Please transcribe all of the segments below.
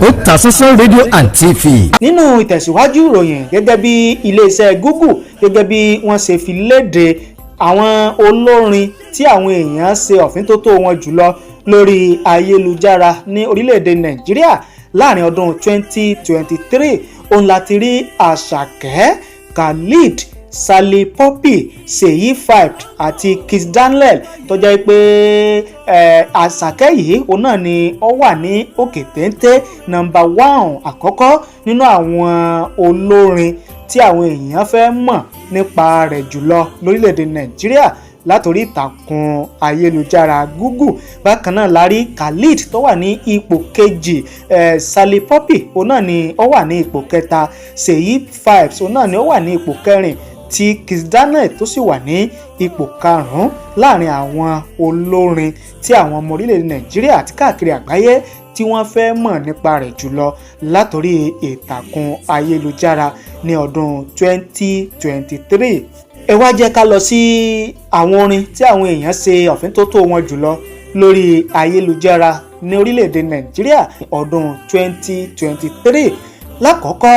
Otasansan rédíò and TV. nínú ìtẹ̀síwájú ìròyìn gẹ́gẹ́ bí iléeṣẹ́ Google gẹ́gẹ́ bí wọ́n ṣe fi léde àwọn olórin tí àwọn èèyàn ṣe ọ̀fíntótó wọn jùlọ lórí ayélujára ní orílẹ̀-èdè Nàìjíríà láàrin ọdún 2023 òun láti rí Àṣàkẹ, Khalid, Sally Poppy, Seyi Five àti Kiss Daniel tó jẹ́ pé Àṣàkẹ yìí òun náà ni ó wà ní òkè téńté number 1 àkọ́kọ́ nínú àwọn olórin tí àwọn èèyàn fẹ́ mọ̀ nípa rẹ̀ jùlọ lórílẹ̀‐èdè Nàìjíríà látòrí ìtàkùn ayélujára Google. Bákan náà la rí Khalid tó wà ní ipò kejì, Sally Poppy òun náà ni ó wà ní ipò kẹta, Seyi Five òun náà ni ó wà ní ipò kẹrin tí Kiss Daniel tó sì wà ní ipò karùn-ún láàrin àwọn olórin tí àwọn ọmọ orílẹ̀-èdè Nàìjíríà àti káàkiri àgbáyé tí wọ́n fẹ́ mọ̀ nípa rẹ̀ jùlọ látòrí ìtàkùn ayélujára ní ọdún 2023. ẹ wá jẹ́ ká lọ sí àwọn orin tí àwọn èèyàn ṣe ọ̀fíntótó wọn jùlọ lórí ayélujára ní orílẹ̀-èdè Nàìjíríà ọdún 2023. lákọ̀ọ́kọ́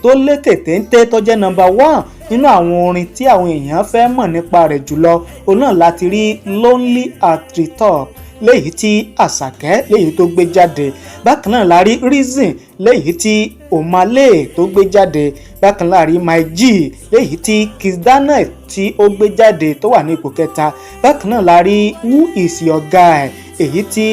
tó lékè téńté tó jẹ́ number 1 nínú àwọn orin tí àwọn èèyàn fẹ́ mọ̀ nípa rẹ̀ jùlọ òun náà láti rí Lonely at the Top léyìí tí Àṣàkẹ léyìí tó gbé jáde. Bákan náà la rí Reason léyìí tí Omale tó gbé jáde. Bákan náà la rí My G léyìí tí Kiss Daniel tí ó gbé jáde tó wà ní ipò kẹta. Bákan náà la rí Who is your guy èyí tí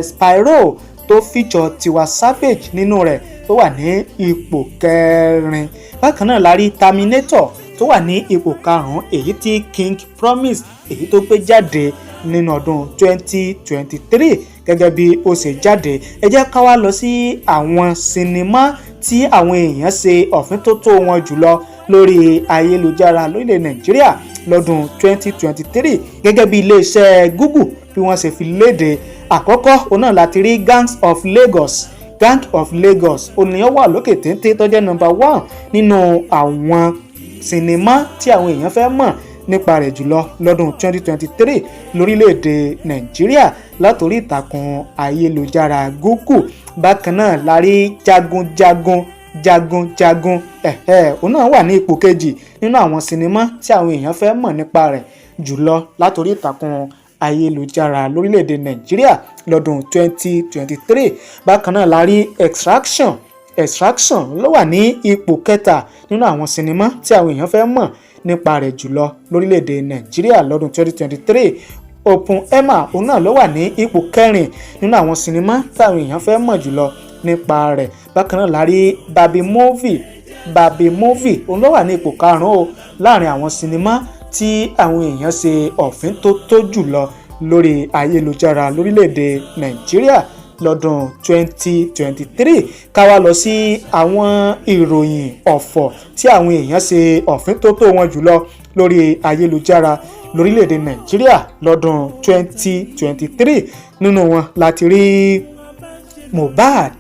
Spyro tó feature Tiwa Savage nínú rẹ̀ tó wà ní ipò kẹrin. Bákan náà la rí Terminator tó wà ní ipò karùn-ún èyí tí King Promise èyí tó gbé jáde nínú ọdún 2023 gẹ́gẹ́ bí ó ṣe jáde. ẹ jẹ́ ká wá lọ sí àwọn sinimá tí àwọn èèyàn ṣe ọ̀fíntótó wọn jùlọ lórí ayélujára lórílẹ̀ Nàìjíríà lọ́dún 2023 gẹ́gẹ́ bí iléeṣẹ́ Google bí wọ́n ṣe fi léde. àkọ́kọ́ òun náà láti rí Gangs of Lagos. Gang of Lagos ònìyàn wà lókè téńté tó jẹ́ number 1 nínú àwọn sinimá tí àwọn èèyàn fẹ́ mọ̀ nípa rẹ̀ jùlọ lọ́dún 2023 lórílẹ̀‐èdè Nàìjíríà látòrí ìtàkùn ayélujára Google. Bákan náà la rí jagunjagun òun náà wà ní ipò kejì nínú àwọn sinimá tí àwọn èèyàn fẹ́ mọ̀ nípa rẹ̀ jùlọ látòrí ìtàkùn ayélujára lórílẹ̀‐èdè Nàìjíríà lọ́dún 2023. Bákan náà la rí Extraction ló wà ní ipò kẹta nínú àwọn sinimá tí àwọn èèyàn fẹ́ mọ̀ nípa rẹ̀ jùlọ lórílẹ̀‐èdè Nàìjíríà lọ́dún 2023. Open Emma òun náà ló wà ní ipò kẹrin nínú àwọn sinimá táwọn èèyàn fẹ́ mọ̀ jùlọ nípa rẹ̀. Bákan náà la rí Barbie movie òun ló wà ní ipò karùn-ún láàrin àwọn sinimá tí àwọn èèyàn ṣe ọ̀fíntótó jùlọ lórí ayélujára lórílẹ̀‐èdè Nàìjíríà lọ́dún 2023. ká wá lọ sí àwọn ìròyìn ọ̀fọ̀ tí àwọn èèyàn ṣe ọ̀fíntótó wọn jùlọ lórí ayélujára lórílẹ̀‐èdè Nàìjíríà lọ́dún 2023. nínú wọn láti rí Mohbad,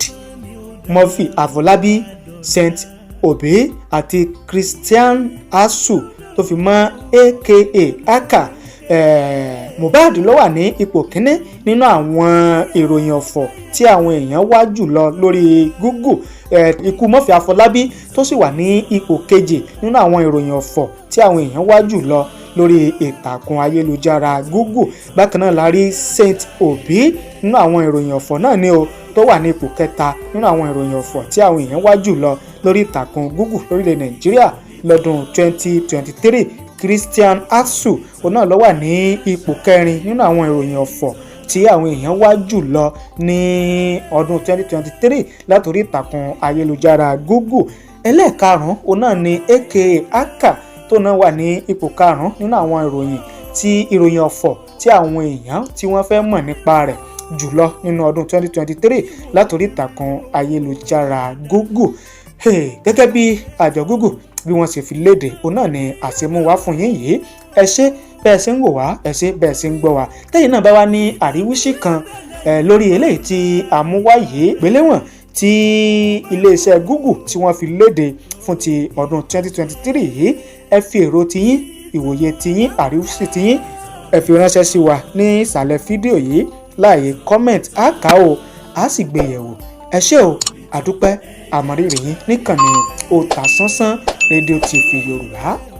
Murphy Afolabi, Saint Obe àti Christian Asu tó fi mọ́ aka Mohbad ló wà ní ipò kínní nínú àwọn ìròyìn ọ̀fọ̀ tí àwọn èèyàn wá jùlọ lórí Google. Ikú Murphy Afolabi tó sì wà ní ipò kejì nínú àwọn ìròyìn ọ̀fọ̀ tí àwọn èèyàn wá jùlọ lórí ìtàkùn ayélujára Google. Bákan náà la rí Saint Obi nínú àwọn ìròyìn ọ̀fọ̀ náà ni o tó wà ní ipò kẹta nínú àwọn ìròyìn ọ̀fọ̀ tí àwọn èèyàn wá jùlọ lórí ìtàkùn Google lórílẹ̀ Nàìjíríà lọ́dún 2023. Christian Asu òun náà ló wà ní ipò kẹrin nínú àwọn ìròyìn ọ̀fọ̀ tí àwọn èèyàn wá jùlọ ní ọdún 2023 látòrí ìtàkùn ayélujára Google. ẹlẹ́ẹ̀karùn-ún òun náà ni aka tó náà wà ní ipò karùn-ún nínú àwọn ìròyìn ọ̀fọ̀ tí àwọn èèyàn tí wọ́n fẹ́ mọ̀ nípa rẹ̀ jùlọ nínú ọdún 2023 látòrí ìtàkùn ayélujára Google. gẹ́gẹ́ bí àjọ Google bí wọ́n ṣe fi léde òun náà ni àṣemúwá fún yín yìí. ẹ ṣé bẹ́ẹ̀ ṣe ń wò wá, ẹ ṣé bẹ́ẹ̀ ṣe ń gbọ́ wá. tẹ́yìn náà bá wá ní àríwísí kan lórí eléyìí tí àmúwá yìí gbéléwọ̀n tí iléeṣẹ́ Google tí wọ́n fi léde fún ti ọdún 2023 yìí, ẹ fi èrò tiyín, ìwòye tiyín, àríwísí tiyín ẹ fi ránṣẹ́ sí wa ní ìsàlẹ̀ fídíò yìí láàyè comment àká o á sì gbé yẹ̀wò. ẹ ṣé o àdúpẹ́ àmọ̀rírì yín níkànnì Otasansan rédíò TV Yorùbá.